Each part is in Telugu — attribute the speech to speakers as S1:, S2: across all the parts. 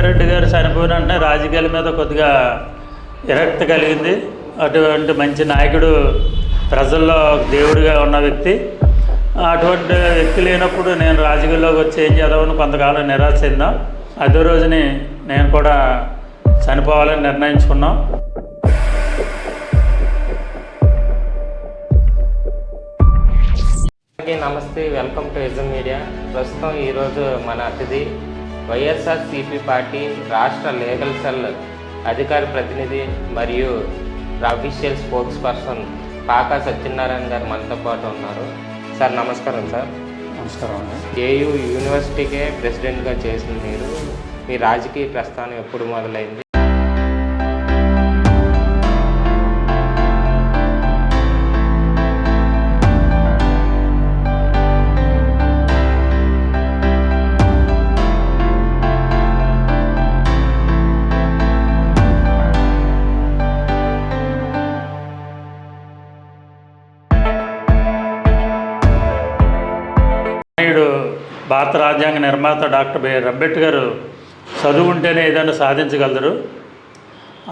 S1: రాజశేఖర రెడ్డి గారు చనిపోయిన వెంటనే రాజకీయాల మీద కొద్దిగా విరక్తి కలిగింది. అటువంటి మంచి నాయకుడు, ప్రజల్లో దేవుడిగా ఉన్న వ్యక్తి. అటువంటి వ్యక్తి లేనప్పుడు నేను రాజకీయాల్లోకి వచ్చి ఏం చేద్దామని కొంతకాలం నిరాశ చెందాం. అదే రోజుని నేను కూడా చనిపోవాలని నిర్ణయించుకున్నాం.
S2: నమస్తే, వెల్కమ్ టు విజన్ మీడియా. ప్రస్తుతం ఈరోజు మన అతిథి వైఎస్ఆర్సీపీ పార్టీ రాష్ట్ర లీగల్ సెల్ అధికార ప్రతినిధి మరియు official spokes person pak Satyanarayana గారు మనతో పాటు ఉన్నారు. సార్ నమస్కారం. సార్
S1: నమస్కారం.
S2: ఏయూ యూనివర్సిటీకే ప్రెసిడెంట్గా చేసిన మీరు, మీ రాజకీయ ప్రస్థానం ఎప్పుడు మొదలైంది?
S1: భారత రాజ్యాంగ నిర్మాత డాక్టర్ బిఆర్ అంబేద్కర్ చదువు ఉంటేనే ఏదైనా సాధించగలరు.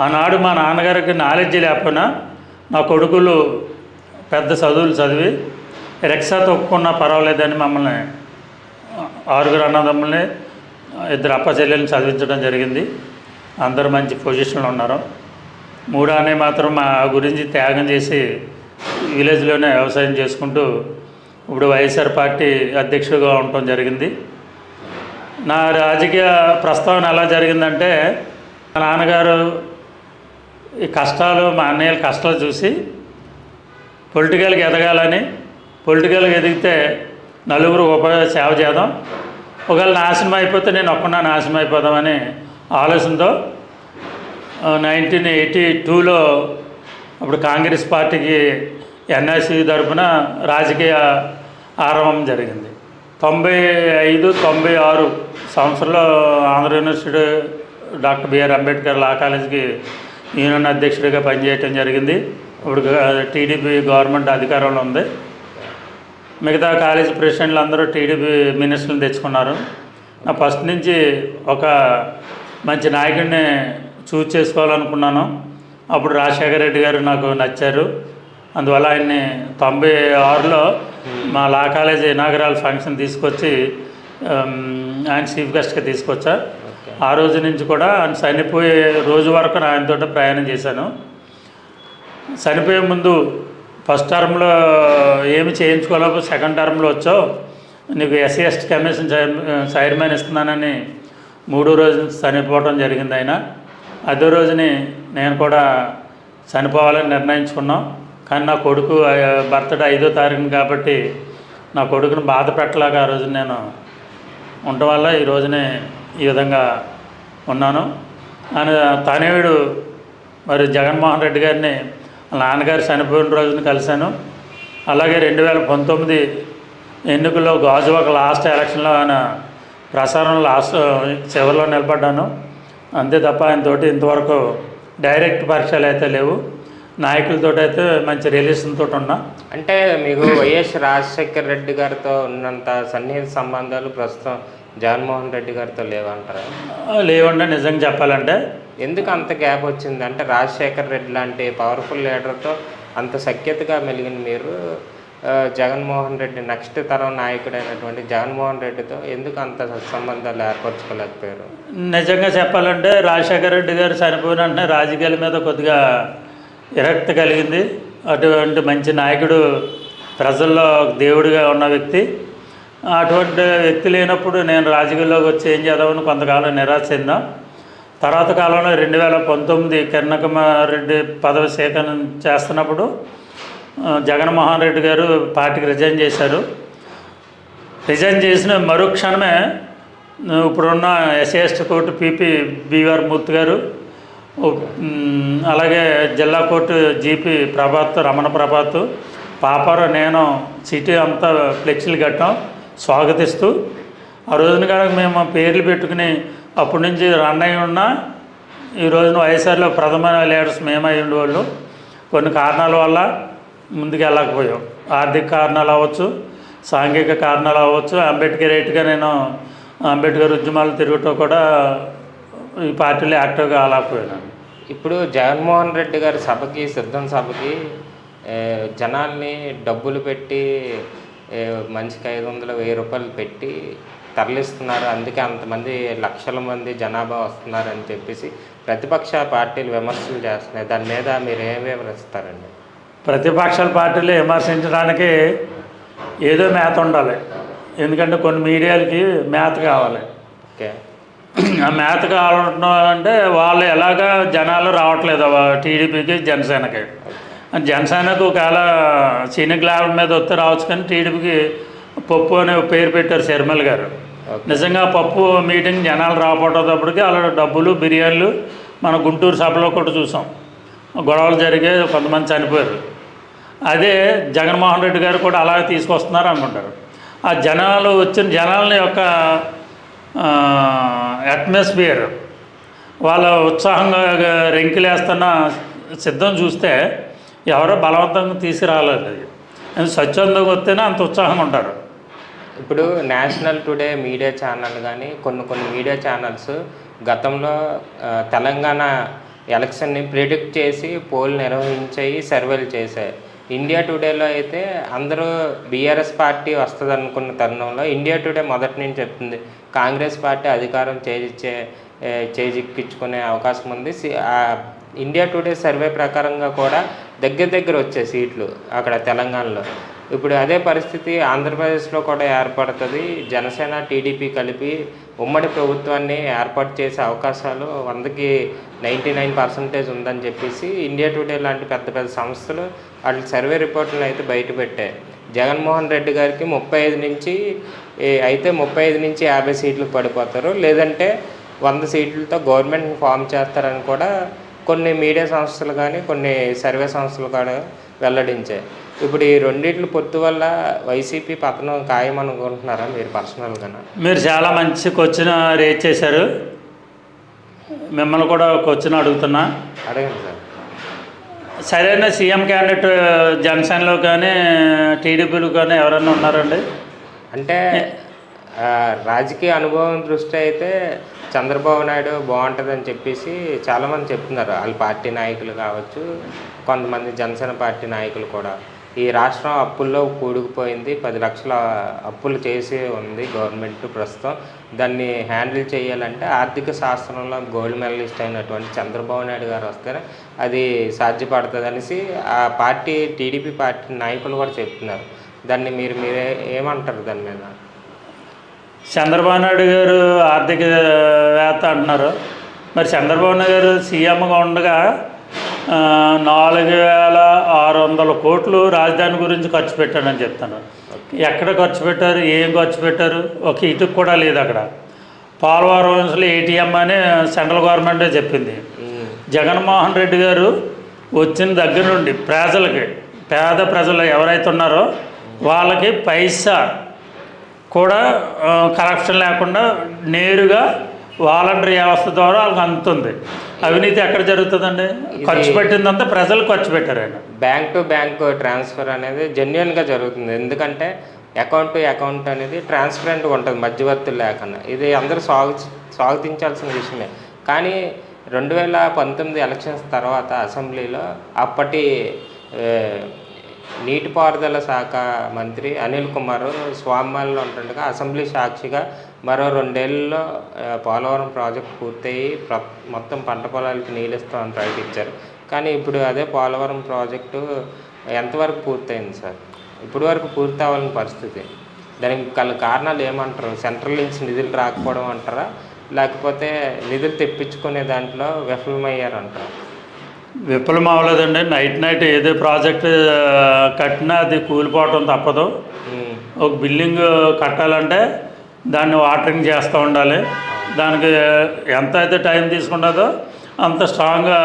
S1: ఆనాడు మా నాన్నగారికి నాలెడ్జ్ లేకపోయినా నా కొడుకులు పెద్ద చదువులు చదివి రిక్షా తొక్కున్నా పర్వాలేదని మమ్మల్ని 6 అన్నదమ్ముల్ని 2 అప్ప చెల్లెల్ని చదివించడం జరిగింది. అందరూ మంచి పొజిషన్లో ఉన్నారు. 3 అనే మాత్రం మా గురించి త్యాగం చేసి విలేజ్లోనే వ్యవసాయం చేసుకుంటూ ఇప్పుడు వైఎస్ఆర్ పార్టీ అధ్యక్షుడిగా ఉండటం జరిగింది. నా రాజకీయ ప్రస్తావన ఎలా జరిగిందంటే, మా నాన్నగారు ఈ కష్టాలు, మా అన్నయ్యల కష్టాలు చూసి పొలిటికల్గా ఎదగాలని, పొలిటికల్గా ఎదిగితే నలుగురు సేవ చేద్దాం, ఒకవేళ నాశనం అయిపోతే నేను ఒక్కడా నాశనం అయిపోదామని ఆలోచనతో 1982లో అప్పుడు కాంగ్రెస్ పార్టీకి ఎన్ఐసి తరఫున రాజకీయ ఆరంభం జరిగింది. 95-96 సంవత్సరంలో Andhra university doctor BR Ambedkar law కాలేజీకి యూనియన్ అధ్యక్షుడిగా పనిచేయటం జరిగింది. ఇప్పుడు టీడీపీ గవర్నమెంట్ అధికారంలో ఉంది. మిగతా కాలేజీ ప్రెసిడెంట్లు అందరూ టీడీపీ మినిస్టర్లు తెచ్చుకున్నారు. నా ఫస్ట్ నుంచి ఒక మంచి నాయకుడిని చూస్ చేసుకోవాలనుకున్నాను. అప్పుడు రాజశేఖర రెడ్డి గారు నాకు నచ్చారు. అందువల్ల ఆయన్ని 96లో మా లా కాలేజీ ఇనాగరల్ ఫంక్షన్ తీసుకొచ్చి ఆయన చీఫ్ గెస్ట్గా తీసుకొచ్చా. ఆ రోజు నుంచి కూడా ఆయన చనిపోయే రోజు వరకు ఆయనతో ప్రయాణం చేశాను. చనిపోయే ముందు ఫస్ట్ టర్మ్లో ఏమి చేయించుకోలేకపోతే సెకండ్ టర్మ్లో వచ్చావు, నీకు ఎస్సీ ఎస్టీ కమిషన్ చైర్మన్ ఇస్తున్నానని 3వ రోజు చనిపోవడం జరిగింది ఆయన. అదే రోజుని నేను కూడా చనిపోవాలని నిర్ణయించుకున్నాం. కానీ నా కొడుకు బర్త్డే 5వ తారీఖున కాబట్టి నా కొడుకును బాధ పెట్టలాగా ఆ రోజు నేను ఉండటం వల్ల ఈ రోజునే ఈ విధంగా ఉన్నాను. ఆయన తనయుడు మరి జగన్మోహన్ రెడ్డి గారిని నాన్నగారు చనిపోయిన రోజున కలిశాను. అలాగే 2019 ఎన్నికల్లో గాజువాక లాస్ట్ ఎలక్షన్లో ఆయన ప్రసారం చివరిలో నిలబడ్డాను. అంతే తప్ప ఆయనతోటి ఇంతవరకు డైరెక్ట్ పరిచయాలు అయితే లేవు. నాయకులతో అయితే మంచి రిలేషన్తో ఉన్నా.
S2: అంటే మీకు వైఎస్ రాజశేఖర రెడ్డి గారితో ఉన్నంత సన్నిహిత సంబంధాలు ప్రస్తుతం జగన్మోహన్ రెడ్డి గారితో లేవంటారా?
S1: లేవండి నిజంగా చెప్పాలంటే.
S2: ఎందుకు అంత గ్యాప్ వచ్చింది? అంటే రాజశేఖర రెడ్డి లాంటి పవర్ఫుల్ లీడర్తో అంత సఖ్యతగా మెలిగిన మీరు జగన్మోహన్ రెడ్డి నెక్స్ట్ తరం నాయకుడైనటువంటి జగన్మోహన్ రెడ్డితో ఎందుకు అంత సంబంధాలు ఏర్పరచుకోలేకపోయారు?
S1: నిజంగా చెప్పాలంటే రాజశేఖర రెడ్డి గారు చనిపోయిన వెంటనే రాజకీయాల మీద కొద్దిగా విరక్తి కలిగింది. అటువంటి మంచి నాయకుడు, ప్రజల్లో దేవుడిగా ఉన్న వ్యక్తి. అటువంటి వ్యక్తి లేనప్పుడు నేను రాజకీయాల్లోకి వచ్చి ఏం చేద్దామని కొంతకాలం నిరాశ చెందాం. తర్వాత కాలంలో 2019 కిరణ్ కుమార్ రెడ్డి పదవి స్వీకరణ చేస్తున్నప్పుడు జగన్మోహన్ రెడ్డి గారు పార్టీకి రిజైన్ చేశారు. రిజైన్ చేసిన మరుక్షణమే ఇప్పుడున్న SC ST court PP BR Murthy garu, అలాగే జిల్లా కోర్టు జీపీ ప్రభాత్, రమణ ప్రభాత్, పాపారు, నేను సిటీ అంతా ఫ్లెక్సీలు కట్టాం స్వాగతిస్తూ. ఆ రోజున కనుక మేము పేర్లు పెట్టుకుని అప్పటి నుంచి రన్ అయి ఉన్నా ఈ రోజున వైఎస్ఆర్లో ప్రథమ లీడర్స్ మేమై ఉండేవాళ్ళు. కొన్ని కారణాల వల్ల ముందుకు వెళ్ళకపోయాం. ఆర్థిక కారణాలు అవ్వచ్చు, సాంఘిక కారణాలు అవ్వచ్చు. అంబేద్కర్ రైట్గా నేను అంబేద్కర్ ఉద్యమాలు తిరగటం కూడా ఈ పార్టీలో యాక్టివ్గా కాలేకపోయాను.
S2: ఇప్పుడు జగన్మోహన్ రెడ్డి గారి సభకి సిద్ధం సభకి జనాల్ని డబ్బులు పెట్టి మనిషికి 500 1000 రూపాయలు పెట్టి తరలిస్తున్నారు, అందుకే అంతమంది లక్షల మంది జనాభా వస్తున్నారని చెప్పేసి ప్రతిపక్ష పార్టీలు విమర్శలు చేస్తున్నాయి. దాని మీద మీరు ఏం వివరిస్తారండి?
S1: ప్రతిపక్షాల పార్టీలు విమర్శించడానికి ఏదో మేత ఉండాలి, ఎందుకంటే కొన్ని మీడియాలకి మేత కావాలి.
S2: ఓకే,
S1: ఆ మేత కావాలంటే వాళ్ళు ఎలాగా జనాలు రావట్లేదు టీడీపీకి జనసేనకి. జనసేనకు ఒకవేళ సీనియర్ లెవెల్ మీద వస్తే రావచ్చు, కానీ టీడీపీకి పప్పు అనే పేరు పెట్టారు శర్మల్ గారు. నిజంగా పప్పు మీటింగ్ జనాలు రాకపోయేటప్పటికి అలా డబ్బులు బిర్యానీలు మన గుంటూరు సభలో కూడా చూసాం, గొడవలు జరిగే కొంతమంది చనిపోయారు. అదే జగన్మోహన్ రెడ్డి గారు కూడా అలాగే తీసుకొస్తున్నారు అనుకుంటారు. ఆ జనాలు వచ్చిన జనాల యొక్క అట్మాస్ఫియర్, వాళ్ళ ఉత్సాహంగా రెంకిలేస్తున్న సిద్ధం చూస్తే ఎవరో బలవంతంగా తీసుకురాలేదు. అది స్వచ్ఛందంగా వస్తేనే అంత ఉత్సాహంగా ఉంటారు.
S2: ఇప్పుడు నేషనల్ టుడే మీడియా ఛానల్ కానీ కొన్ని మీడియా ఛానల్స్ గతంలో తెలంగాణ ఎలక్షన్ని ప్రిడిక్ట్ చేసి పోల్ నిర్వహించాయి, సర్వేలు చేశాయి. ఇండియా టుడేలో అయితే అందరూ బీఆర్ఎస్ పార్టీ వస్తుంది అనుకున్న తరుణంలో ఇండియా టుడే మొదటి నుంచి చెప్తుంది కాంగ్రెస్ పార్టీ అధికారం చేజిక్కించుకునే అవకాశం ఉంది. ఇండియా టుడే సర్వే ప్రకారంగా కూడా దగ్గర వచ్చే సీట్లు అక్కడ తెలంగాణలో. ఇప్పుడు అదే పరిస్థితి ఆంధ్రప్రదేశ్లో కూడా ఏర్పడుతుంది. జనసేన టీడీపీ కలిపి ఉమ్మడి ప్రభుత్వాన్ని ఏర్పాటు చేసే అవకాశాలు 100కి 99% ఉందని చెప్పేసి ఇండియా టుడే లాంటి పెద్ద సంస్థలు వాటి సర్వే రిపోర్ట్లను అయితే బయటపెట్టాయి. జగన్మోహన్ రెడ్డి గారికి 35 నుంచి 50 సీట్లు పడిపోతారు, లేదంటే 100 సీట్లతో గవర్నమెంట్ ఫామ్ చేస్తారని కూడా కొన్ని మీడియా సంస్థలు కానీ కొన్ని సర్వే సంస్థలు కూడా వెల్లడించాయి. ఇప్పుడు ఈ రెండిట్లు పొత్తు వల్ల వైసీపీ పతనం ఖాయమనుకుంటున్నారా మీరు పర్సనల్గా?
S1: మీరు చాలా మంచి క్వశ్చన్ రేజ్ చేశారు. మిమ్మల్ని కూడా క్వశ్చన్ అడుగుతున్నా,
S2: అడగండి సార్.
S1: సరైన సీఎం క్యాండిడేట్ జనసేనలో కానీ టీడీపీలో కానీ ఎవరైనా ఉన్నారండి?
S2: అంటే రాజకీయ అనుభవం దృష్టి అయితే చంద్రబాబు నాయుడు బాగుంటుందని చెప్పేసి చాలామంది చెప్తున్నారు. వాళ్ళ పార్టీ నాయకులు కావచ్చు, కొంతమంది జనసేన పార్టీ నాయకులు కూడా. ఈ రాష్ట్రం అప్పుల్లో కూడుకుపోయింది, 10 లక్షల అప్పులు చేసి ఉంది గవర్నమెంట్ ప్రస్తుతం. దాన్ని హ్యాండిల్ చేయాలంటే ఆర్థిక శాస్త్రంలో గోల్డ్ మెడలిస్ట్ అయినటువంటి చంద్రబాబు నాయుడు గారు వస్తేనే అది సాధ్యపడుతుంది అనేసి ఆ పార్టీ టీడీపీ పార్టీ నాయకులు కూడా చెప్తున్నారు. దాన్ని మీరే ఏమంటారు దాని మీద?
S1: చంద్రబాబు నాయుడు గారు ఆర్థికవేత్త అంటున్నారు. మరి చంద్రబాబు నాయుడు గారు సీఎంగా ఉండగా 4600 కోట్లు రాజధాని గురించి ఖర్చు పెట్టాడని చెప్తాను. ఎక్కడ ఖర్చు పెట్టారు, ఏం ఖర్చు పెట్టారు? ఒక ఇటుకు కూడా లేదు అక్కడ. పోలవరం ఏటీఎం అని సెంట్రల్ గవర్నమెంటే చెప్పింది. జగన్మోహన్ రెడ్డి గారు వచ్చిన దగ్గర నుండి ప్రజలకి, పేద ప్రజలు ఎవరైతే ఉన్నారో వాళ్ళకి పైసా కూడా కరప్షన్ లేకుండా నేరుగా వాలంటరీ వ్యవస్థ ద్వారా వాళ్ళకి అందుతుంది. అవినీతి ఎక్కడ జరుగుతుందండి? ఖర్చు పెట్టిందంతా ప్రజలు ఖర్చు పెట్టారు. ఆయన
S2: బ్యాంక్ టు బ్యాంక్ ట్రాన్స్ఫర్ అనేది జెన్యున్గా జరుగుతుంది. ఎందుకంటే అకౌంట్ టు అకౌంట్ అనేది ట్రాన్స్పరెంట్గా ఉంటుంది, మధ్యవర్తులు లేకుండా. ఇది అందరూ స్వాగతించాల్సిన విషయమే. కానీ 2019 ఎలక్షన్స్ తర్వాత అసెంబ్లీలో అప్పటి నీటిపారుదల శాఖ మంత్రి అనిల్ కుమార్ స్వామిలో ఉంటుండగా అసెంబ్లీ సాక్షిగా మరో 2 ఏళ్ళలో పోలవరం ప్రాజెక్టు పూర్తయి మొత్తం పంట పొలాలకి నీళ్ళు ఇస్తామని ప్రకటించారు. కానీ ఇప్పుడు అదే పోలవరం ప్రాజెక్టు ఎంతవరకు పూర్తయింది సార్? ఇప్పుడు వరకు పూర్తి అవ్వాలని పరిస్థితి. దానికి కారణాలు ఏమంటారు? సెంట్రల్ నుంచి నిధులు రాకపోవడం అంటారా, లేకపోతే నిధులు తెప్పించుకునే దాంట్లో విఫలమయ్యారంటారా?
S1: విఫలం అవ్వలేదండి. నైట్ ఏదో ప్రాజెక్ట్ కట్టినా అది కూలిపోవటం తప్పదు. ఒక బిల్డింగ్ కట్టాలంటే దాన్ని వాటరింగ్ చేస్తూ ఉండాలి. దానికి ఎంత అయితే టైం తీసుకుంటుందో అంత స్ట్రాంగ్గా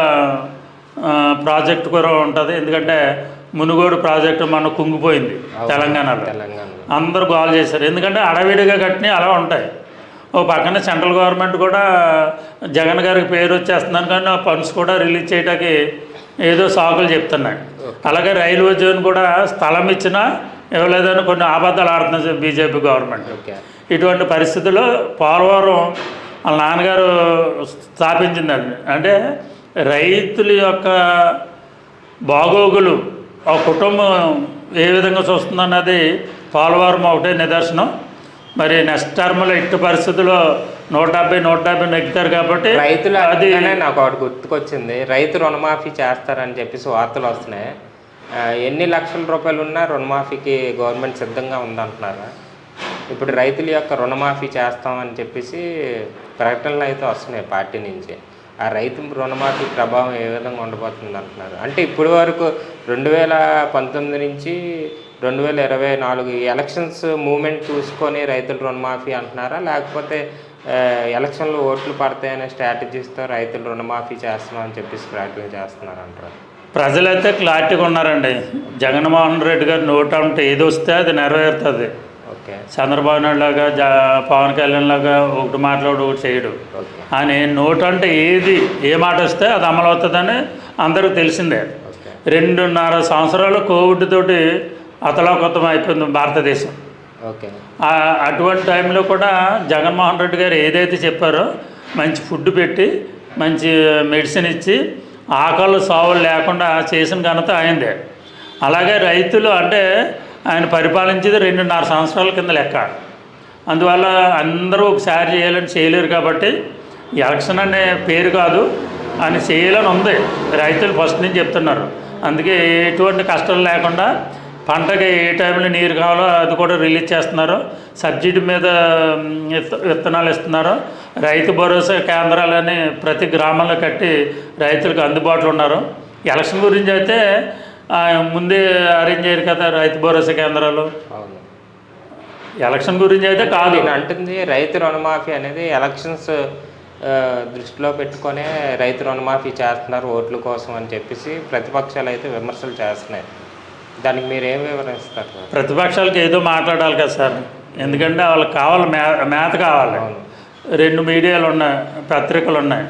S1: ప్రాజెక్ట్ కూడా ఉంటుంది. ఎందుకంటే మునుగోడు ప్రాజెక్టు మన కుంగిపోయింది తెలంగాణలో. అందరూ గోల్ చేశారు, ఎందుకంటే అడవిడిగా కట్టినవి అలా ఉంటాయి. ఓ పక్కన సెంట్రల్ గవర్నమెంట్ కూడా జగన్ గారికి పేరు వచ్చేస్తున్నాను, కానీ ఆ ఫండ్స్ కూడా రిలీజ్ చేయడానికి ఏదో సాకులు చెప్తున్నాయి. అలాగే రైల్వే జోన్ కూడా స్థలం ఇచ్చినా ఇవ్వలేదని కొన్ని అబద్ధాలు ఆడుతున్నారు బీజేపీ గవర్నమెంట్. ఇటువంటి పరిస్థితుల్లో పోలవరం వాళ్ళ నాన్నగారు స్థాపించిందండి. అంటే రైతుల యొక్క బాగోగులు ఆ కుటుంబం ఏ విధంగా చూస్తుందన్నది పోలవరం ఒకటే నిదర్శనం. మరి నెక్స్ట్ టర్మ్లో ఇట్టి పరిస్థితుల్లో 170 నెగ్గుతారు కాబట్టి
S2: రైతులు
S1: అది
S2: నాకు ఒకటి గుర్తుకొచ్చింది. రైతు రుణమాఫీ చేస్తారని చెప్పేసి వార్తలు వస్తున్నాయి. ఎన్ని లక్షల రూపాయలు ఉన్నా రుణమాఫీకి గవర్నమెంట్ సిద్ధంగా ఉందంటున్నారా? ఇప్పుడు రైతుల యొక్క రుణమాఫీ చేస్తామని చెప్పేసి ప్రకటనలు అయితే వస్తున్నాయి పార్టీ నుంచి. ఆ రైతు రుణమాఫీ ప్రభావం ఏ విధంగా ఉండబోతుంది అంటున్నారు? అంటే ఇప్పటి వరకు 2019 నుంచి 2024 ఎలక్షన్స్ మూమెంట్ చూసుకొని రైతుల రుణమాఫీ అంటున్నారా, లేకపోతే ఎలక్షన్లో ఓట్లు పడతాయనే స్ట్రాటజీస్తో రైతులు రుణమాఫీ చేస్తున్నామని చెప్పేసి ప్రకటన చేస్తున్నారు అంటారు?
S1: ప్రజలైతే క్లారిటీగా ఉన్నారండి. జగన్మోహన్ రెడ్డి గారు నోట్ అంటే ఏది వస్తే అది నెరవేరుతుంది.
S2: ఓకే.
S1: చంద్రబాబు నాయుడు లాగా పవన్ కళ్యాణ్ లాగా ఒకటి మాట్లాడు ఒకటి చేయడు. అని నోట్ అంటే ఏ మాట వస్తే అది అమలు అవుతుందని అందరికీ తెలిసిందే. 2.5 సంవత్సరాలు కోవిడ్ తోటి అతలాకుతం అయిపోయింది భారతదేశం.
S2: ఓకే.
S1: అటువంటి టైంలో కూడా జగన్మోహన్ రెడ్డి గారు ఏదైతే చెప్పారో మంచి ఫుడ్ పెట్టి మంచి మెడిసిన్ ఇచ్చి ఆకలి సావులు లేకుండా చేసిన ఘనత ఆయనదే. అలాగే రైతులు అంటే ఆయన పరిపాలించేది 2.5 సంవత్సరాల కింద లెక్క. అందువల్ల అందరూ ఒకసారి చేయాలని చేయలేరు కాబట్టి ఎలక్షన్ అనే పేరు కాదు అని చేయాలని ఉంది. రైతులు ఫస్ట్ నుంచి చెప్తున్నారు. అందుకే ఎటువంటి కష్టాలు లేకుండా పంటకి ఏ టైంలో నీరు కావాలో అది కూడా రిలీజ్ చేస్తున్నారు. సబ్సిడీ మీద విత్తనాలు ఇస్తున్నారు. రైతు భరోసా కేంద్రాలని ప్రతి గ్రామంలో కట్టి రైతులకు అందుబాటులో ఉన్నారు. ఎలక్షన్ గురించి అయితే ముందే అరేంజ్ చేయరు కదా రైతు భరోసా కేంద్రాలు. ఎలక్షన్ గురించి అయితే కాదు.
S2: అంటుంది రైతు రుణమాఫీ అనేది ఎలక్షన్స్ దృష్టిలో పెట్టుకొనే రైతు రుణమాఫీ చేస్తున్నారు ఓట్ల కోసం అని చెప్పేసి ప్రతిపక్షాలు అయితే విమర్శలు చేస్తున్నాయి. దానికి మీరు ఏం వివరిస్తారు?
S1: ప్రతిపక్షాలకు ఏదో మాట్లాడాలి కదా సార్. ఎందుకంటే వాళ్ళకి కావాలి మేత కావాలి. 2 మీడియాలు ఉన్నాయి, పత్రికలు ఉన్నాయి.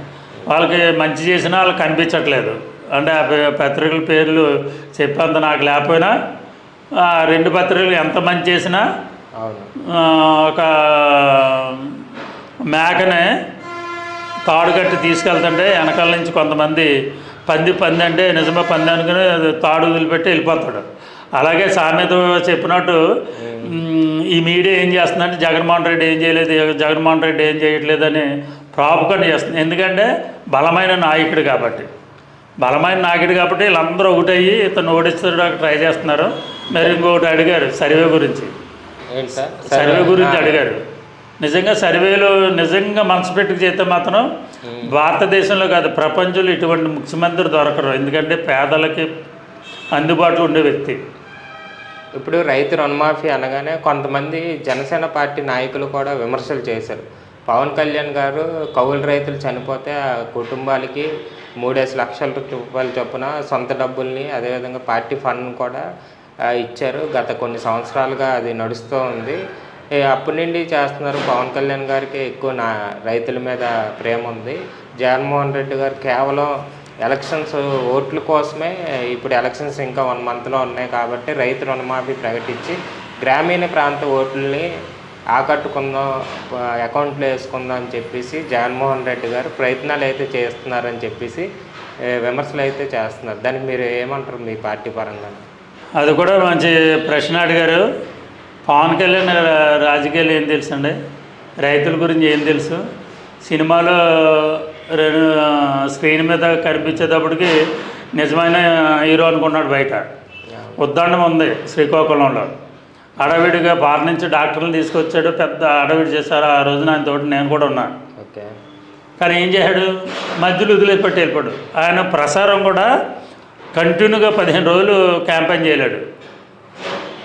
S1: వాళ్ళకి మంచి చేసినా వాళ్ళకి కనిపించట్లేదు. అంటే ఆ పత్రికల పేర్లు చెప్పేంత నాకు లేకపోయినా 2 పత్రికలు ఎంత మంచి చేసినా ఒక మేకనే తాడు కట్టి తీసుకెళ్తుంటే వెనకాల నుంచి కొంతమంది పంది అంటే నిజమే పంది అనుకుని తాడు వదిలిపెట్టి వెళ్ళిపోతాడు. అలాగే సామెత చెప్పినట్టు ఈ మీడియా ఏం చేస్తుందంటే జగన్మోహన్ రెడ్డి ఏం చేయలేదు, జగన్మోహన్ రెడ్డి ఏం చేయట్లేదని ప్రాపకం చేస్తుంది. ఎందుకంటే బలమైన నాయకుడు కాబట్టి వీళ్ళందరూ ఒకటయ్యి ఇతను ఓడిస్తాడు ట్రై చేస్తున్నారు. మరి ఇంకొకటి అడిగారు సర్వే గురించి అడిగారు. నిజంగా సర్వేలో నిజంగా మనసు పెట్టుకు చేస్తే మాత్రం భారతదేశంలో కాదు ప్రపంచంలో ఇటువంటి ముఖ్యమంత్రి దొరకరు. ఎందుకంటే పేదలకి అందుబాటులో ఉండే వ్యక్తి.
S2: ఇప్పుడు రైతు రుణమాఫీ అనగానే కొంతమంది జనసేన పార్టీ నాయకులు కూడా విమర్శలు చేశారు. పవన్ కళ్యాణ్ గారు కౌలు రైతులు చనిపోతే ఆ కుటుంబాలకి 3 లక్షల రూపాయల చొప్పున సొంత డబ్బుల్ని అదేవిధంగా పార్టీ ఫండ్ కూడా ఇచ్చారు. గత కొన్ని సంవత్సరాలుగా అది నడుస్తూ ఉంది. అప్పటి నుండి చేస్తున్నారు. పవన్ కళ్యాణ్ గారికి ఎక్కువ రైతుల మీద ప్రేమ ఉంది. జగన్మోహన్ రెడ్డి గారు కేవలం ఎలక్షన్స్ ఓట్ల కోసమే, ఇప్పుడు ఎలక్షన్స్ ఇంకా 1 మంత్లో ఉన్నాయి కాబట్టి రైతు రుణమాఫీ ప్రకటించి గ్రామీణ ప్రాంత ఓట్లని ఆకట్టుకుందాం, అకౌంట్లో వేసుకుందాం అని చెప్పేసి జగన్మోహన్ రెడ్డి గారు ప్రయత్నాలు అయితే చేస్తున్నారని చెప్పేసి విమర్శలు అయితే చేస్తున్నారు. దానికి మీరు ఏమంటారు మీ పార్టీ పరంగా?
S1: అది కూడా మంచి ప్రశ్న అడిగారు. పవన్ కళ్యాణ్ రాజకీయాలు ఏం తెలుసు అండి, రైతుల గురించి ఏం తెలుసు? సినిమాలో స్క్రీన్ మీద కనిపించేటప్పటికి నిజమైన హీరో అనుకున్నాడు. బయట ఉద్దండం ఉంది శ్రీకాకుళంలో, అడవిడిగా బార్ నుంచి డాక్టర్లు తీసుకొచ్చాడు, పెద్ద అడవిడి చేశారు. ఆ రోజున ఆయన తోటి నేను కూడా ఉన్నాను. కానీ ఏం చేశాడు, మధ్యలో వదిలిపెట్టి వెళ్ళిపోయాడు. ఆయన ప్రసారం కూడా కంటిన్యూగా 15 రోజులు క్యాంపెయిన్ చేయలేడు,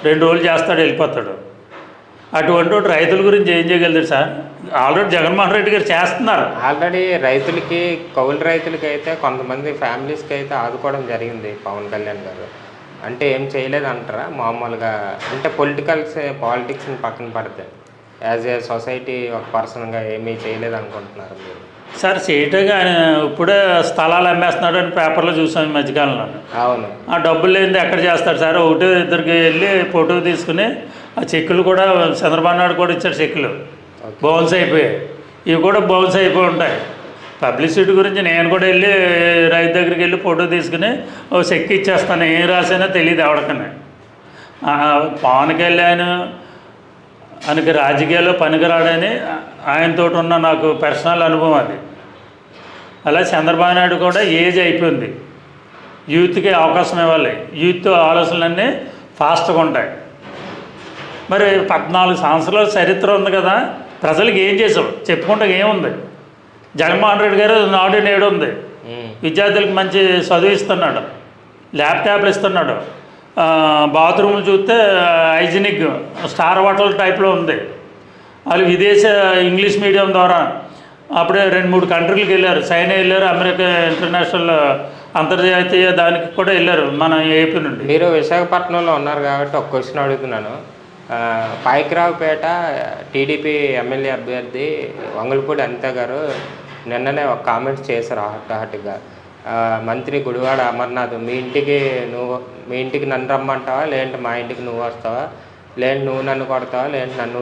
S1: 2 రోజులు చేస్తాడు, వెళ్ళిపోతాడు. అటువంటి రైతుల గురించి ఏం చేయగలుగుతారు సార్? ఆల్రెడీ జగన్మోహన్ రెడ్డి గారు చేస్తున్నారు.
S2: ఆల్రెడీ రైతులకి, కౌలు రైతులకి అయితే కొంతమంది ఫ్యామిలీస్కి అయితే ఆదుకోవడం జరిగింది పవన్ కళ్యాణ్ గారు. అంటే ఏం చేయలేదు అంటారా మామూలుగా? అంటే పాలిటిక్స్ని పక్కన పడితే యాజ్ ఏ సొసైటీ ఒక పర్సన్గా ఏమీ చేయలేదు అనుకుంటున్నారు మీరు?
S1: సార్ చేయటంగా ఆయన ఇప్పుడే స్థలాలు అమ్మేస్తున్నాడు అని పేపర్లో చూసాం ఈ మధ్యకాలంలో.
S2: అవును.
S1: ఆ డబ్బులు లేనిది ఎక్కడ చేస్తాడు సార్? 1-2 వెళ్ళి ఫోటో తీసుకుని ఆ చెక్కులు కూడా చంద్రబాబు నాయుడు కూడా ఇచ్చాడు. చెక్కులు బౌన్స్ అయిపోయాయి. ఇవి కూడా బౌన్స్ అయిపోయి ఉంటాయి. పబ్లిసిటీ గురించి నేను కూడా వెళ్ళి రైతు దగ్గరికి వెళ్ళి ఫోటో తీసుకుని ఓ చెక్ ఇచ్చేస్తాను, ఏం రాసానో తెలియదు ఎవరికన్నా. పవన్ కళ్యాణ్ ఆయనకి రాజకీయాల్లో పనికిరాడని ఆయనతో ఉన్న నాకు పర్సనల్ అనుభవం అది. అలా చంద్రబాబు నాయుడు కూడా ఏజ్ అయిపోయింది, యూత్కి అవకాశం ఇవ్వాలి. యూత్ ఆలోచనలన్నీ ఫాస్ట్గా ఉంటాయి. మరి 14 సంవత్సరాల చరిత్ర ఉంది కదా, ప్రజలకు ఏం చేసాం చెప్పుకుంటే ఏముంది? జగన్మోహన్ రెడ్డి గారు నాడు నేడు ఉంది, విద్యార్థులకు మంచి చదువు ఇస్తున్నాడు, ల్యాప్టాప్లు ఇస్తున్నాడు, బాత్రూమ్లు చూస్తే హైజీనిక్ స్టార్ హోటల్ టైప్లో ఉంది. వాళ్ళు విదేశ ఇంగ్లీష్ మీడియం ద్వారా అప్పుడే 2-3 కంట్రీలకు వెళ్ళారు, చైనా వెళ్ళారు, అమెరికా ఇంటర్నేషనల్ అంతర్జాతీయ దానికి కూడా వెళ్ళారు మన ఏపీ నుండి.
S2: మీరు విశాఖపట్నంలో ఉన్నారు కాబట్టి ఒక క్వశ్చన్ అడుగుతున్నాను. పాయకరావుపేట టీడీపీ ఎమ్మెల్యే అభ్యర్థి వంగలపూడి అనిత గారు నిన్ననే ఒక కామెంట్స్ చేశారు హాట్గా. మంత్రి గుడివాడ అమర్నాథ్ మీ ఇంటికి నన్ను రమ్మంటావా, లేదంటే మా ఇంటికి నువ్వు వస్తావా, లేదంటే నువ్వు నన్ను కొడతావా, లేదంటే నన్ను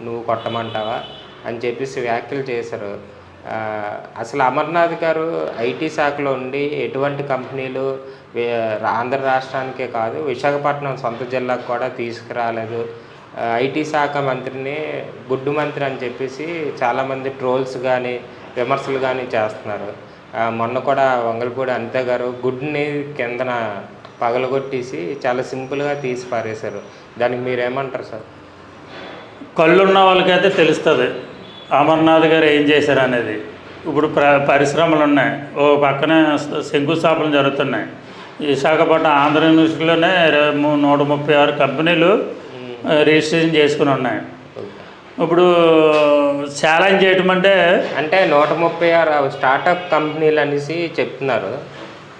S2: నువ్వు కొట్టమంటావా అని చెప్పేసి వ్యాఖ్యలు చేశారు. అసలు అమర్నాథ్ గారు ఐటీ శాఖలో ఉండి ఎటువంటి కంపెనీలు ఆంధ్ర రాష్ట్రానికే కాదు విశాఖపట్నం సొంత జిల్లాకు కూడా తీసుకురాలేదు. ఐటీ శాఖ మంత్రిని గుడ్డు మంత్రి అని చెప్పేసి చాలామంది ట్రోల్స్ కానీ విమర్శలు కానీ చేస్తున్నారు. మొన్న కూడా వంగలపూడి అనిత గారు గుడ్డుని కిందన పగలగొట్టేసి చాలా సింపుల్గా తీసి పారేశారు. దానికి మీరేమంటారు సార్?
S1: కళ్ళున్న వాళ్ళకైతే తెలుస్తుంది అమర్నాథ్ గారు ఏం చేశారు అనేది. ఇప్పుడు పరిశ్రమలు ఉన్నాయి, ఓ పక్కన శంకుస్థాపనలు జరుగుతున్నాయి. విశాఖపట్నం ఆంధ్ర యూనివర్సిటీలోనే 136 కంపెనీలు రిజిస్ట్రేషన్ చేసుకుని ఉన్నాయి. ఇప్పుడు ఛాలెంజ్ చేయటం అంటే
S2: 136 స్టార్టప్ కంపెనీలు అనేసి చెప్తున్నారు.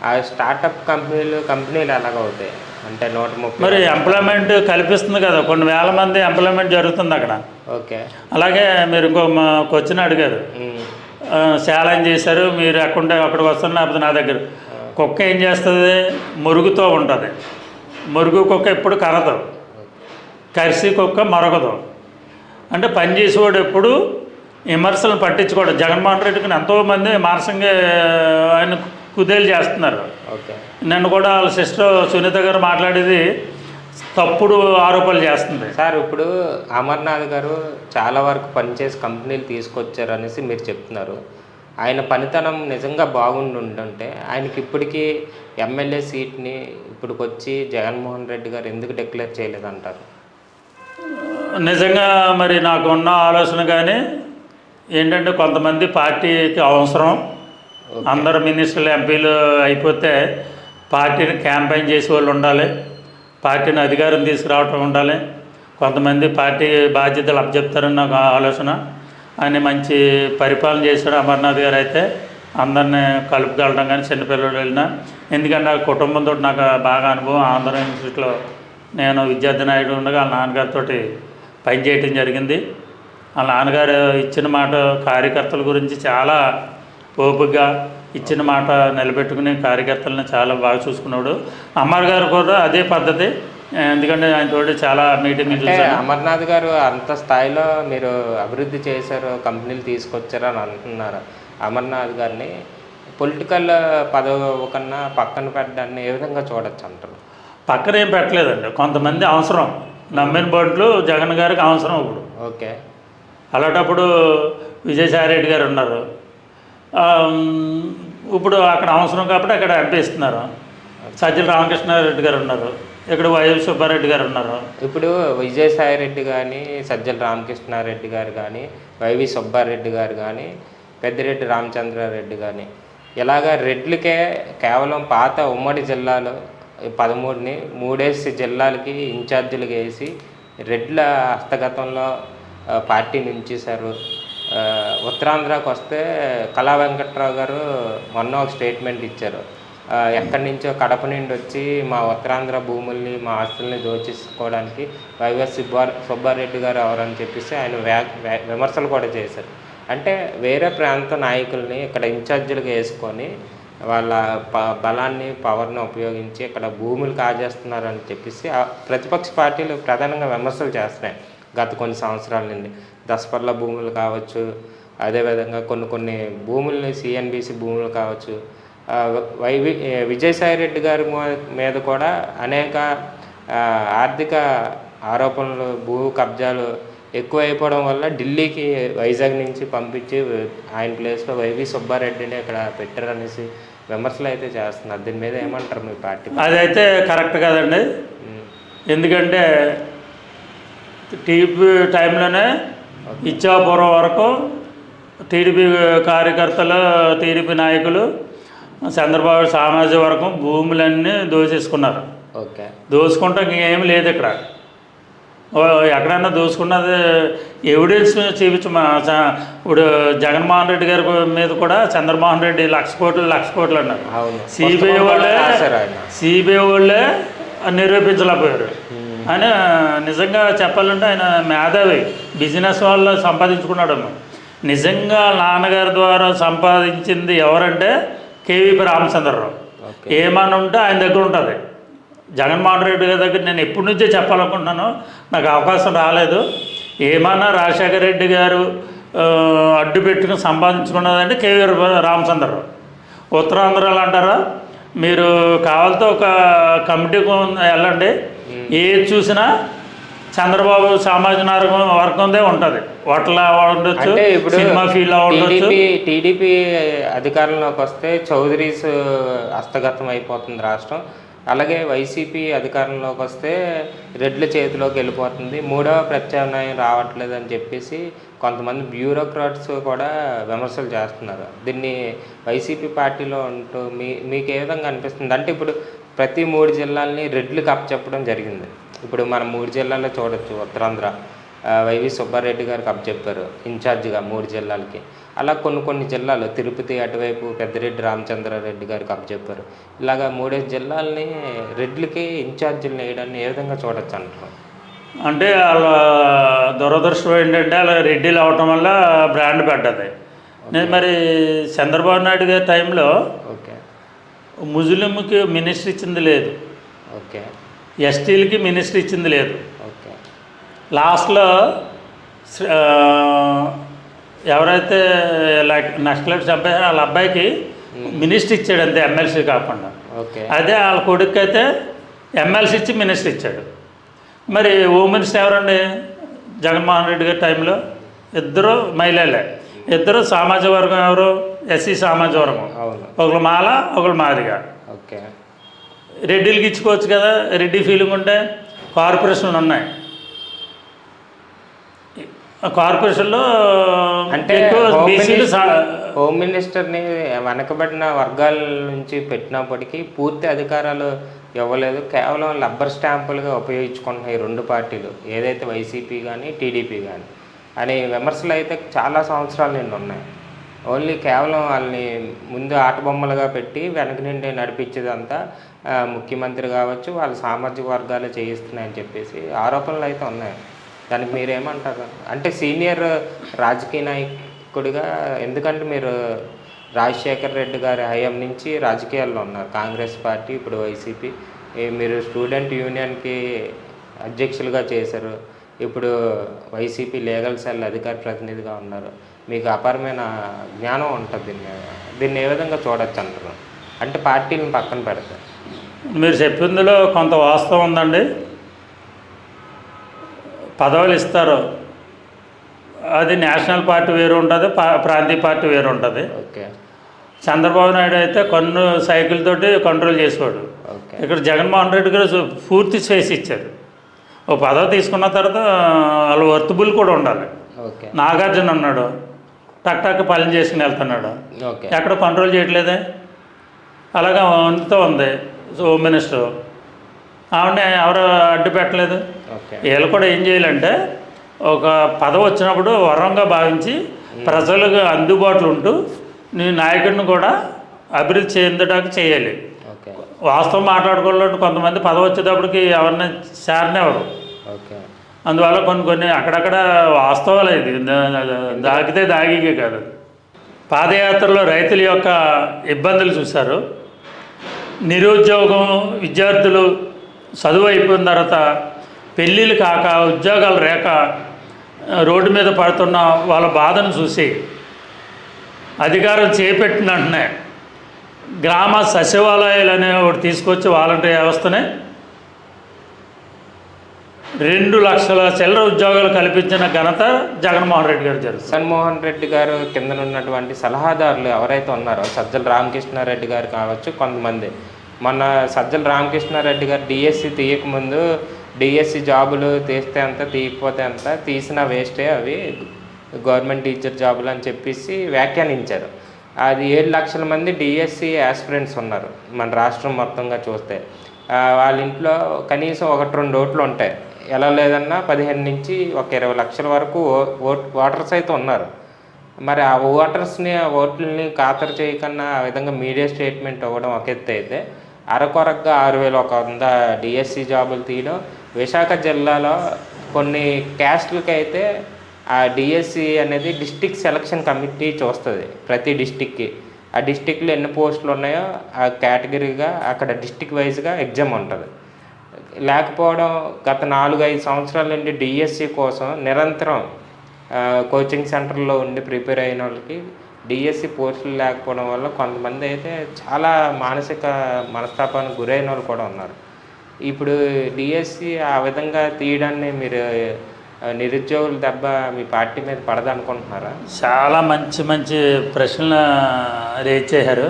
S2: ఆ స్టార్టప్ కంపెనీలు ఎలాగవుతాయి అంటే 130?
S1: మరి ఎంప్లాయ్మెంట్ కల్పిస్తుంది కదా, కొన్ని వేల మంది ఎంప్లాయ్మెంట్ జరుగుతుంది అక్కడ.
S2: ఓకే.
S1: అలాగే మీరు ఇంకో క్వశ్చన్ అడిగారు, ఛాలెంజ్ చేశారు, మీరు అక్కడికి వస్తున్న లేకపోతే నా దగ్గర. కుక్క ఏం చేస్తుంది? మురుగుతో ఉంటుంది. మురుగు కుక్క ఎప్పుడు కరదు, కరిసి కుక్క మరొకదు. అంటే పనిచేసేవాడు ఎప్పుడు విమర్శలను పట్టించుకోవడం. జగన్మోహన్ రెడ్డికి ఎంతోమంది మానసికంగా ఆయన కుదేలు చేస్తున్నారు. నన్ను కూడా వాళ్ళ సిస్టర్ సునీత గారు మాట్లాడేది తప్పుడు ఆరోపణలు చేస్తుంది.
S2: సార్ ఇప్పుడు అమర్నాథ్ గారు చాలా వరకు పనిచేసి కంపెనీలు తీసుకొచ్చారు అనేసి మీరు చెప్తున్నారు. ఆయన పనితనం నిజంగా బాగుండుంటే ఆయనకి ఇప్పటికీ ఎమ్మెల్యే సీట్ని ఇప్పటికొచ్చి జగన్మోహన్ రెడ్డి గారు ఎందుకు డిక్లేర్ చేయలేదంటారు?
S1: నిజంగా మరి నాకు ఉన్న ఆలోచన కానీ ఏంటంటే కొంతమంది పార్టీకి అవసరం. అందరు మినిస్టర్లు ఎంపీలు అయిపోతే పార్టీని క్యాంపెయిన్ చేసే వాళ్ళు ఉండాలి, పార్టీని అధికారం తీసుకురావటం ఉండాలి. కొంతమంది పార్టీ బాధ్యతలు అప్పచెప్తారని నాకు ఆలోచన. ఆయన మంచి పరిపాలన చేశాడు అమర్నాథ్ గారు. అయితే అందరినీ కలుపుకెళ్ళడం కానీ చిన్నపిల్లలు వెళ్ళినా, ఎందుకంటే ఆ కుటుంబంతో నాకు బాగా అనుభవం. ఆంధ్ర యూనివర్సిటీలో నేను విద్యార్థి నాయుడు ఉండగా వాళ్ళ నాన్నగారితో పనిచేయటం జరిగింది. వాళ్ళ నాన్నగారు ఇచ్చిన మాట కార్యకర్తల గురించి చాలా ఓపికగా ఇచ్చిన మాట నిలబెట్టుకుని కార్యకర్తలను చాలా బాగా చూసుకున్నాడు. అమర్ గారు కూడా అదే పద్ధతి, ఎందుకంటే ఆయనతో చాలా మీటింగ్ చూసాను.
S2: అమర్నాథ్ గారు అంత స్థాయిలో మీరు అభివృద్ధి చేశారు, కంపెనీలు తీసుకొచ్చారు అని అంటున్నారు. అమర్నాథ్ గారిని పొలిటికల్ పదవి కన్నా పక్కన పెట్టడాన్ని ఏ విధంగా చూడొచ్చు అంటారు?
S1: పక్కన ఏం పెట్టలేదండి, కొంతమంది అవసరం. నమ్మిన బోట్లు జగన్ గారికి అవసరం ఇప్పుడు.
S2: ఓకే.
S1: అలాంటప్పుడు విజయసాయి రెడ్డి గారు ఉన్నారు, ఇప్పుడు అక్కడ అవసరం కాబట్టి అక్కడ ఎంపీ ఇస్తున్నారు. సజ్జల రామకృష్ణారెడ్డి గారు ఉన్నారు, ఇక్కడ వైఎస్ సుబ్బారెడ్డి గారు ఉన్నారు.
S2: ఇప్పుడు విజయసాయి రెడ్డి కానీ, సజ్జల రామకృష్ణారెడ్డి గారు కానీ, వైవి సుబ్బారెడ్డి గారు కానీ, పెద్దిరెడ్డి రామచంద్రారెడ్డి కానీ, ఇలాగ రెడ్లకే కేవలం పాత ఉమ్మడి జిల్లాలో 13ని 3 జిల్లాలకి ఇన్ఛార్జీలుగా వేసి రెడ్ల హస్తగతంలో పార్టీని ఉంచేశారు. ఉత్తరాంధ్రకు వస్తే కళా వెంకట్రావు గారు మొన్న ఒక స్టేట్మెంట్ ఇచ్చారు. ఎక్కడి నుంచో కడప నుండి వచ్చి మా ఉత్తరాంధ్ర భూముల్ని, మా ఆస్తుల్ని దోచేసుకోవడానికి వైఎస్ సుబ్బారెడ్డి గారు ఎవరని చెప్పేసి ఆయన విమర్శలు కూడా చేశారు. అంటే వేరే ప్రాంత నాయకుల్ని ఇక్కడ ఇన్ఛార్జీలుగా వేసుకొని వాళ్ళ బలాన్ని, పవర్ని ఉపయోగించి ఇక్కడ భూములు కాజేస్తున్నారని చెప్పేసి ప్రతిపక్ష పార్టీలు ప్రధానంగా విమర్శలు చేస్తున్నాయి గత కొన్ని సంవత్సరాల నుండి. దసపర్ల భూములు కావచ్చు, అదేవిధంగా కొన్ని భూముల్ని సిఎన్బిసి భూములు కావచ్చు, విజయసాయి రెడ్డి గారి మీద కూడా అనేక ఆర్థిక ఆరోపణలు, భూ కబ్జాలు ఎక్కువైపోవడం వల్ల ఢిల్లీకి వైజాగ్ నుంచి పంపించి ఆయన ప్లేస్లో వైవి సుబ్బారెడ్డిని ఇక్కడ పెట్టారనేసి విమర్శలు అయితే చేస్తున్నారు. దీని మీద ఏమంటారు మీ పార్టీ?
S1: అదైతే కరెక్ట్ కాదండి. ఎందుకంటే టీడీపీ టైంలోనే ఇచ్చాపురం వరకు టీడీపీ కార్యకర్తలు, టీడీపీ నాయకులు, చంద్రబాబు సామాజిక వర్గం భూములన్నీ దోచేసుకున్నారు.
S2: ఓకే,
S1: దోచుకుంటే ఇంకేం లేదు ఇక్కడ. ఎక్కడైనా దోచుకున్నది ఎవిడెన్స్ చూపించు. ఇప్పుడు జగన్మోహన్ రెడ్డి గారి మీద కూడా చంద్రమోహన్ రెడ్డి లక్ష కోట్లు అన్నారు. సిబిఐ వాళ్ళే నిరూపించలేకపోయారు. ఆయన నిజంగా చెప్పాలంటే ఆయన మేధావి, బిజినెస్ వాళ్ళు సంపాదించుకున్నాడమ్మా. నిజంగా నాన్నగారి ద్వారా సంపాదించింది ఎవరంటే కేవీపీ రామచంద్రరావు. ఏమన్నా ఉంటే ఆయన దగ్గర ఉంటుంది. జగన్మోహన్ రెడ్డి గారి దగ్గర నేను ఎప్పటి నుంచే చెప్పాలనుకుంటున్నాను, నాకు అవకాశం రాలేదు. ఏమన్నా రాజశేఖర రెడ్డి గారు అడ్డు పెట్టుకుని సంపాదించుకున్నదంటే కేవీ రామచంద్రరావు. ఉత్తరాంధ్రాలు అంటారా, మీరు కావాలతో ఒక కమిటీకి వెళ్ళండి, ఏది చూసినా చంద్రబాబు సామాజిక వర్గందే ఉంటుంది. హోటల్ ఉండొచ్చు, సినిమా ఫీల్ ఉండొచ్చు.
S2: టీడీపీ అధికారంలోకి వస్తే చౌదరీస్ హస్తగతం అయిపోతుంది రాష్ట్రం. అలాగే వైసీపీ అధికారంలోకి వస్తే రెడ్ల చేతిలోకి వెళ్ళిపోతుంది, మూడవ ప్రత్యామ్నాయం రావట్లేదు అని చెప్పేసి కొంతమంది బ్యూరోక్రాట్స్ కూడా విమర్శలు చేస్తున్నారు. దీన్ని వైసీపీ పార్టీలో ఉంటూ మీకు ఏ విధంగా అనిపిస్తుంది? అంటే ఇప్పుడు ప్రతి 3 జిల్లాలని రెడ్లకు అప్పచెప్పడం జరిగింది. ఇప్పుడు మనం 3 జిల్లాల్లో చూడొచ్చు. ఉత్తరాంధ్ర వైవి సుబ్బారెడ్డి గారికి అప్పచెప్పారు ఇన్ఛార్జిగా 3 జిల్లాలకి. అలా కొన్ని జిల్లాలు తిరుపతి అటువైపు పెద్దిరెడ్డి రామచంద్రారెడ్డి గారికి అప్పచెప్పారు. ఇలాగా 3 జిల్లాలని రెడ్లకి ఇన్ఛార్జీలు వేయడాన్ని ఏ విధంగా చూడొచ్చు అంటారు?
S1: అంటే వాళ్ళ దురదృష్టం ఏంటంటే అలా రెడ్డిలు అవటం వల్ల బ్రాండ్ పడ్డది. నేను మరి చంద్రబాబు నాయుడు గారి టైంలో
S2: ఓకే
S1: ముస్లింకి మినిస్టర్ ఇచ్చింది లేదు,
S2: ఓకే
S1: ఎస్టీలకి మినిస్టర్ ఇచ్చింది లేదు.
S2: ఓకే
S1: లాస్ట్లో ఎవరైతే లైక్ నక్సలైట్ చంపారో వాళ్ళ అబ్బాయికి మినిస్టర్ ఇచ్చాడు అంతే, ఎమ్మెల్సీ కాకుండా. అదే వాళ్ళ కొడుకు అయితే ఎమ్మెల్సీ ఇచ్చి మినిస్టర్ ఇచ్చాడు. మరి హోమ్ మినిస్టర్ ఎవరండి జగన్మోహన్ రెడ్డి గారి టైంలో? ఇద్దరు మహిళలే, ఇద్దరు సామాజిక వర్గం. ఎవరు? ఎస్సీ సామాజిక వర్గం. ఒకళ్ళు మాల, ఒకళ్ళు మాదిగా.
S2: ఓకే,
S1: రెడ్డిలకి ఇచ్చుకోవచ్చు కదా, రెడ్డి ఫీలింగ్ ఉంటే. కార్పొరేషన్లు ఉన్నాయి, కార్పొరేషన్లో
S2: అంటే హోమ్ మినిస్టర్ని వెనకబడిన వర్గాల నుంచి పెట్టినప్పటికీ పూర్తి అధికారాలు ఇవ్వలేదు. కేవలం రబ్బర్ స్టాంపులుగా ఉపయోగించుకుంటున్నాయి 2 పార్టీలు, ఏదైతే వైసీపీ కానీ టీడీపీ కానీ అనే విమర్శలు అయితే చాలా సంవత్సరాల నుండి ఉన్నాయి. ఓన్లీ కేవలం వాళ్ళని ముందు ఆటబొమ్మలుగా పెట్టి వెనక నుండి నడిపించేదంతా ముఖ్యమంత్రి కావచ్చు వాళ్ళ సామాజిక వర్గాలు చేయిస్తున్నాయని చెప్పేసి ఆరోపణలు అయితే ఉన్నాయి. దానికి మీరేమంటారు? అంటే సీనియర్ రాజకీయ నాయకుడిగా, ఎందుకంటే మీరు రాజశేఖర రెడ్డి గారి హయాం నుంచి రాజకీయాల్లో ఉన్నారు, కాంగ్రెస్ పార్టీ ఇప్పుడు వైసీపీ. మీరు స్టూడెంట్ యూనియన్కి అధ్యక్షులుగా చేశారు, ఇప్పుడు వైసీపీ లీగల్ సెల్ అధికార ప్రతినిధిగా ఉన్నారు. మీకు అపారమైన జ్ఞానం ఉంటుంది. దీన్ని ఏ విధంగా చూడొచ్చు అంటారు? అంటే పార్టీలను పక్కన పెడతారు.
S1: మీరు చెప్పిందిలో కొంత వాస్తవం ఉందండి. పదవులు ఇస్తారు, అది నేషనల్ పార్టీ వేరు ఉంటుంది, ప్రాంతీయ పార్టీ వేరు ఉంటుంది.
S2: ఓకే,
S1: చంద్రబాబు నాయుడు అయితే కొన్ని సైకిల్ తోటి కంట్రోల్ చేసేవాడు. ఇక్కడ జగన్మోహన్ రెడ్డి గారు పూర్తి స్పేస్ ఇచ్చారు. ఓ పదవి తీసుకున్న తర్వాత వాళ్ళు వర్తబుల్ కూడా ఉండాలి. నాగార్జున ఉన్నాడు, టక్ టక్ పని చేసుకుని వెళ్తున్నాడు, ఎక్కడ కంట్రోల్ చేయట్లేదే. అలాగా వంతుతో ఉంది హోమ్ మినిస్టర్, ఆవిడ ఎవరు అడ్డు పెట్టలేదు. వీళ్ళు కూడా ఏం చేయాలంటే ఒక పదవి వచ్చినప్పుడు వరంగా భావించి ప్రజలకు అందుబాటులో ఉంటూ నీ నాయకుడిని కూడా అభివృద్ధి చెందడానికి చేయాలి. వాస్తవం మాట్లాడుకోవాలంటే కొంతమంది పదవి వచ్చేటప్పటికి ఎవరిని చేరనివ్వరు. అందువల్ల కొన్ని అక్కడక్కడ వాస్తవాలు ఇది దాగితే దాగికే కాదు. పాదయాత్రలో రైతుల యొక్క ఇబ్బందులు చూశారు. నిరుద్యోగం, విద్యార్థులు చదువు అయిపోయిన తర్వాత పెళ్ళిళ్ళు కాక ఉద్యోగాలు లేక రోడ్డు మీద పడుతున్న వాళ్ళ బాధను చూసి అధికారం చేపట్టిన వెంటనే గ్రామ సచివాలయాలు అనే ఒకటి తీసుకొచ్చి వాలంటీర్ వ్యవస్థనే 2 లక్షల చిల్లర ఉద్యోగాలు కల్పించిన ఘనత జగన్మోహన్ రెడ్డి గారు జరుగుతుంది.
S2: జగన్మోహన్ రెడ్డి గారు కింద ఉన్నటువంటి సలహాదారులు ఎవరైతే ఉన్నారో సజ్జల రామకృష్ణారెడ్డి గారు కావచ్చు, కొంతమంది మొన్న సజ్జల రామకృష్ణారెడ్డి గారు డిఎస్సి తీయకముందు డిఎస్సి జాబులు తీస్తే అంత తీయకపోతే అంత తీసిన వేస్టే అవి గవర్నమెంట్ టీచర్ జాబులు అని చెప్పేసి వ్యాఖ్యానించారు. అది 7 లక్షల మంది డిఎస్సి యాస్పిరెంట్స్ ఉన్నారు మన రాష్ట్రం మొత్తంగా చూస్తే. వాళ్ళ ఇంట్లో కనీసం 1-2 ఓట్లు ఉంటాయి. ఎలా లేదన్నా 15 నుంచి ఒక 20 లక్షల వరకు ఓటర్స్ అయితే ఉన్నారు. మరి ఆ ఓట్లని ఖాతరు చేయకన్నా ఆ విధంగా మీడియా స్టేట్మెంట్ ఇవ్వడం ఒక ఎత్తు అయితే, అరకొరగా 6100 డిఎస్సి జాబులు తీయడం. విశాఖ జిల్లాలో కొన్ని క్యాస్ట్లకి అయితే ఆ డిఎస్సి అనేది డిస్టిక్ సెలక్షన్ కమిటీ చూస్తుంది ప్రతి డిస్టిక్కి. ఆ డిస్టిక్లో ఎన్ని పోస్టులు ఉన్నాయో ఆ కేటగిరీగా అక్కడ డిస్టిక్ వైజ్గా ఎగ్జామ్ ఉంటుంది. లేకపోవడం గత 4-5 సంవత్సరాల నుండి డిఎస్సి కోసం నిరంతరం కోచింగ్ సెంటర్లో ఉండి ప్రిపేర్ అయిన వాళ్ళకి డిఎస్సి పోస్టులు లేకపోవడం వల్ల కొంతమంది అయితే చాలా మానసిక మనస్తాపానికి గురైన వాళ్ళు కూడా ఉన్నారు. ఇప్పుడు డిఎస్సి ఆ విధంగా తీయడాన్ని మీరు నిరుద్యోగుల దెబ్బ మీ పార్టీ మీద పడదనుకుంటున్నారా?
S1: చాలా మంచి మంచి ప్రశ్నలు రేజ్ చేశారు.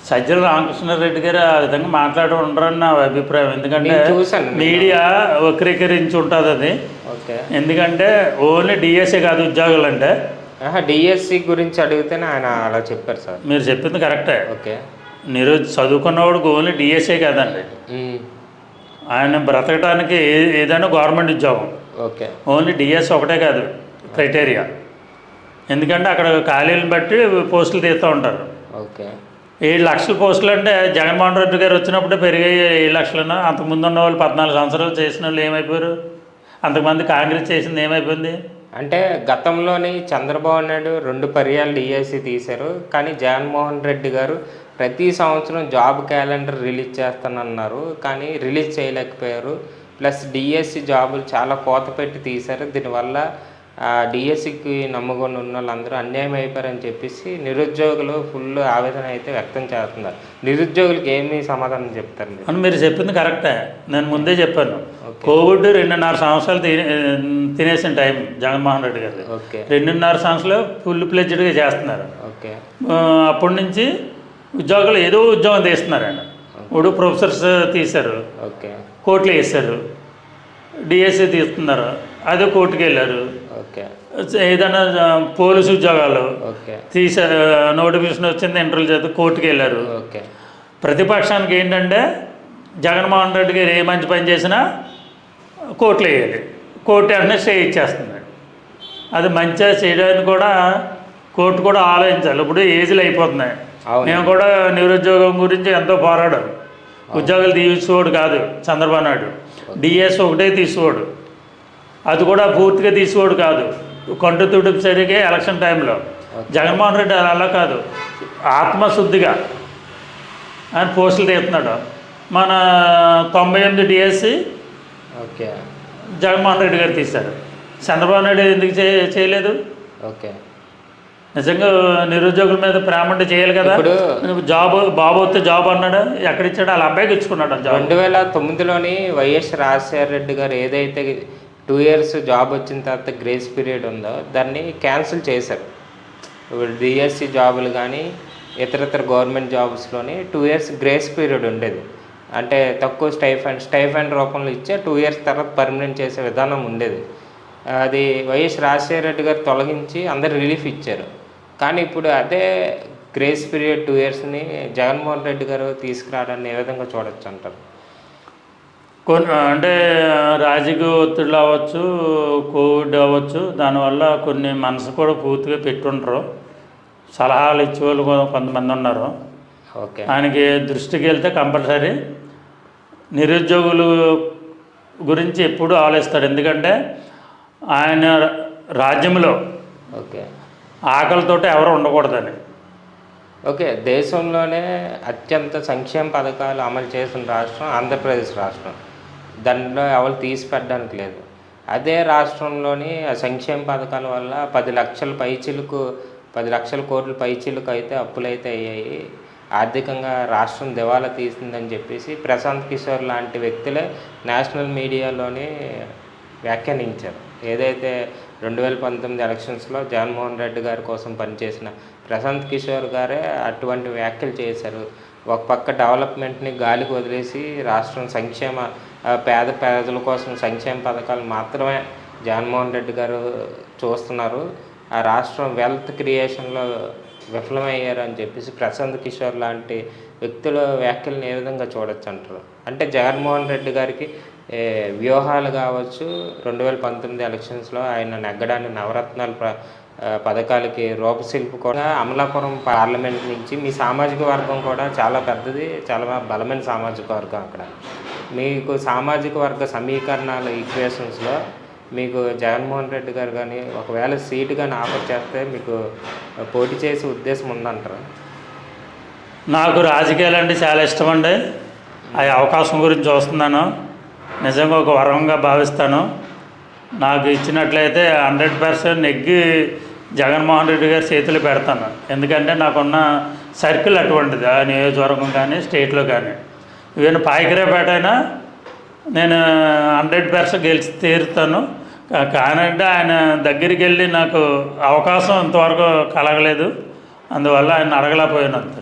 S1: సజ్జల రామకృష్ణారెడ్డి గారు ఆ విధంగా మాట్లాడి ఉండరని నా అభిప్రాయం. ఎందుకంటే మీడియా వక్రీకరించి ఉంటుంది అది.
S2: ఓకే,
S1: ఎందుకంటే ఓన్లీ డిఎస్సి కాదు ఉద్యోగాలు అంటే.
S2: డిఎస్సి గురించి అడిగితేనే ఆయన అలా చెప్పారు సార్.
S1: మీరు చెప్పింది కరెక్టే.
S2: ఓకే,
S1: చదువుకున్నవాడికి ఓన్లీ డిఎస్సీ కాదండి, ఆయన బ్రతకడానికి ఏదైనా గవర్నమెంట్ ఉద్యోగం.
S2: ఓకే,
S1: ఓన్లీ డిఎస్సి ఒకటే కాదు క్రైటీరియా. ఎందుకంటే అక్కడ ఖాళీలను బట్టి పోస్టులు తీస్తూ ఉంటారు.
S2: ఓకే,
S1: 7 లక్షల పోస్టులు అంటే జగన్మోహన్ రెడ్డి గారు వచ్చినప్పుడే పెరిగాయి 7 లక్షలన్నా. అంతకుముందు ఉన్న వాళ్ళు 14 సంవత్సరాలు చేసిన వాళ్ళు ఏమైపోయారు? అంతకుమంది కాంగ్రెస్ చేసింది ఏమైపోయింది?
S2: అంటే గతంలోని చంద్రబాబు నాయుడు 2 పర్యాలు డిఎస్సి తీశారు, కానీ జగన్మోహన్ రెడ్డి గారు ప్రతి సంవత్సరం జాబ్ క్యాలెండర్ రిలీజ్ చేస్తానన్నారు, కానీ రిలీజ్ చేయలేకపోయారు. ప్లస్ డిఎస్సి జాబులు చాలా కోత పెట్టి తీశారు. దీనివల్ల డిఎస్సికి నమ్మకం ఉన్న వాళ్ళందరూ అన్యాయం అయిపోయారని చెప్పేసి నిరుద్యోగులు ఫుల్ ఆవేదన అయితే వ్యక్తం చేస్తున్నారు. నిరుద్యోగులకి ఏమి సమాధానం చెప్తారు మీరు?
S1: అని మీరు చెప్పింది కరెక్టే. నేను ముందే చెప్పాను, కోవిడ్ 2.5 సంవత్సరాలు తినేసిన టైం జగన్మోహన్ రెడ్డి గారు.
S2: ఓకే,
S1: 2.5 సంవత్సరాలు ఫుల్ ప్లెడ్జ్డ్గా చేస్తున్నారు.
S2: ఓకే,
S1: అప్పటి నుంచి ఉద్యోగాలు ఏదో ఉద్యోగం తీస్తున్నారు. ఆయన ఇప్పుడు ప్రొఫెసర్స్ తీశారు,
S2: ఓకే,
S1: కోర్టులు వేస్తారు. డిఎస్సి తీస్తున్నారు, అదే కోర్టుకు వెళ్ళారు.
S2: ఓకే,
S1: ఏదైనా పోలీసు ఉద్యోగాలు
S2: ఓకే,
S1: తీసారు, నోటిఫికేషన్ వచ్చింది, ఇంటర్వ్యూ చేస్తే కోర్టుకు వెళ్ళారు.
S2: ఓకే,
S1: ప్రతిపక్షానికి ఏంటంటే జగన్మోహన్ రెడ్డి గారు ఏ మంచి పని చేసినా కోర్టులు వేయాలి, కోర్టు వెంటనే స్టే ఇచ్చేస్తుంది. అది మంచిగా చేయడానికి కూడా కోర్టు కూడా ఆలోచించాలి. ఇప్పుడు ఏజ్లు అయిపోతున్నాయి. మేము కూడా నిరుద్యోగం గురించి ఎంతో పోరాడాం. ఉద్యోగాలు తీసుకోడు కాదు చంద్రబాబు నాయుడు, డిఎస్ ఒకటే తీసుకోడు, అది కూడా పూర్తిగా తీసుకోడు కాదు, కొంట తుడుపు సరిగే ఎలక్షన్ టైంలో. జగన్మోహన్ రెడ్డి అలా కాదు, ఆత్మశుద్ధిగా ఆయన పోస్టులు తీస్తున్నాడు. మన 98 డిఎస్సి
S2: ఓకే
S1: జగన్మోహన్ రెడ్డి గారు తీశారు, చంద్రబాబు నాయుడు ఎందుకు చేయలేదు?
S2: ఓకే,
S1: నిజంగా నిరుద్యోగుల మీద ప్రేమ అంటే చేయాలి కదా. జాబ్ బాబు వస్తే జాబ్ అన్నాడు, ఎక్కడిచ్చాడు? వాళ్ళ అబ్బాయికి ఇచ్చుకున్నాడు.
S2: 2009లోని వైఎస్ రాజశేఖర రెడ్డి గారు ఏదైతే 2 years జాబ్ వచ్చిన తర్వాత గ్రేస్ పీరియడ్ ఉందో దాన్ని క్యాన్సిల్ చేశారు. ఇప్పుడు డిఎస్సి జాబులు కానీ ఇతరత్ర గవర్నమెంట్ జాబ్స్లోని 2 years గ్రేస్ పీరియడ్ ఉండేది. అంటే తక్కువ స్టైఫండ్ రూపంలో ఇచ్చే 2 years తర్వాత పర్మనెంట్ చేసే విధానం ఉండేది. అది వైఎస్ రాజశేఖర రెడ్డి గారు తొలగించి అందరు రిలీఫ్ ఇచ్చారు. కానీ ఇప్పుడు అదే గ్రేస్ పీరియడ్ 2 yearsని జగన్మోహన్ రెడ్డి గారు తీసుకురావడాన్ని ఏ విధంగా చూడొచ్చు అంటారు?
S1: అంటే రాజకీయ ఒత్తిళ్ళు అవ్వచ్చు, కోవిడ్ అవ్వచ్చు, దానివల్ల కొన్ని మనసు కూడా పూర్తిగా పెట్టుంటారు. సలహాలు ఇచ్చేవాళ్ళు కొంతమంది ఉన్నారు.
S2: ఓకే,
S1: ఆయనకి దృష్టికి వెళ్తే కంపల్సరీ నిరుద్యోగులు గురించి ఎప్పుడూ ఆలోచిస్తాడు. ఎందుకంటే ఆయన రాజ్యంలో
S2: ఓకే,
S1: ఆకలితోటి ఎవరు ఉండకూడదని.
S2: ఓకే, దేశంలోనే అత్యంత సంక్షేమ పథకాలు అమలు చేసిన రాష్ట్రం ఆంధ్రప్రదేశ్ రాష్ట్రం. దాంట్లో ఎవరు తీసి పెట్టడానికి లేదు. అదే రాష్ట్రంలోని సంక్షేమ పథకాల వల్ల 10 లక్షల పైచిలకు 10 లక్షల కోట్ల పైచీలకు అయితే అప్పులైతే అయ్యాయి. ఆర్థికంగా రాష్ట్రం దివాలా తీసిందని చెప్పేసి ప్రశాంత్ కిషోర్ లాంటి వ్యక్తులే నేషనల్ మీడియాలోనే వ్యాఖ్యానించారు. ఏదైతే 2019 ఎలక్షన్స్లో జగన్మోహన్ రెడ్డి గారి కోసం పనిచేసిన ప్రశాంత్ కిషోర్ గారే అటువంటి వ్యాఖ్యలు చేశారు. ఒక పక్క డెవలప్మెంట్ని గాలికి వదిలేసి రాష్ట్రం పేద ప్రజల కోసం సంక్షేమ పథకాలు మాత్రమే జగన్మోహన్ రెడ్డి గారు చూస్తున్నారు. ఆ రాష్ట్రం వెల్త్ క్రియేషన్లో విఫలమయ్యారు అని చెప్పేసి ప్రశాంత్ కిషోర్ లాంటి వ్యక్తుల వ్యాఖ్యలను ఏ విధంగా చూడొచ్చు అంటారు? అంటే జగన్మోహన్ రెడ్డి గారికి వ్యూహాలు కావచ్చు, 2019 ఎలక్షన్స్లో ఆయన నెగ్గడాన్ని నవరత్నాల పథకాలకి రూపశిల్పి కూడా అమలాపురం పార్లమెంట్ నుంచి మీ సామాజిక వర్గం కూడా చాలా పెద్దది, చాలా బలమైన సామాజిక వర్గం. అక్కడ మీకు సామాజిక వర్గ సమీకరణాల ఈక్వేషన్స్లో మీకు జగన్మోహన్ రెడ్డి గారు కానీ ఒకవేళ సీటు కానీ ఆఫర్ చేస్తే మీకు పోటీ చేసే ఉద్దేశం ఉందంటారా?
S1: నాకు రాజకీయాలు అంటే చాలా ఇష్టం అండి. ఆ అవకాశం గురించి చూస్తున్నాను, నిజంగా ఒక వరంగా భావిస్తాను. నాకు ఇచ్చినట్లయితే 100% నెగ్గి జగన్మోహన్ రెడ్డి గారి చేతులు పెడతాను. ఎందుకంటే నాకున్న సర్కిల్ అటువంటిది, ఆ నియోజకవర్గం కానీ స్టేట్లో కానీ. ఈవెన్ పాయకరేపేట అయినా నేను 100% గెలిచి తీరుతాను. కానంటే ఆయన దగ్గరికి వెళ్ళి నాకు అవకాశం ఇంతవరకు కలగలేదు, అందువల్ల ఆయన అడగలేకపోయాను అంతే.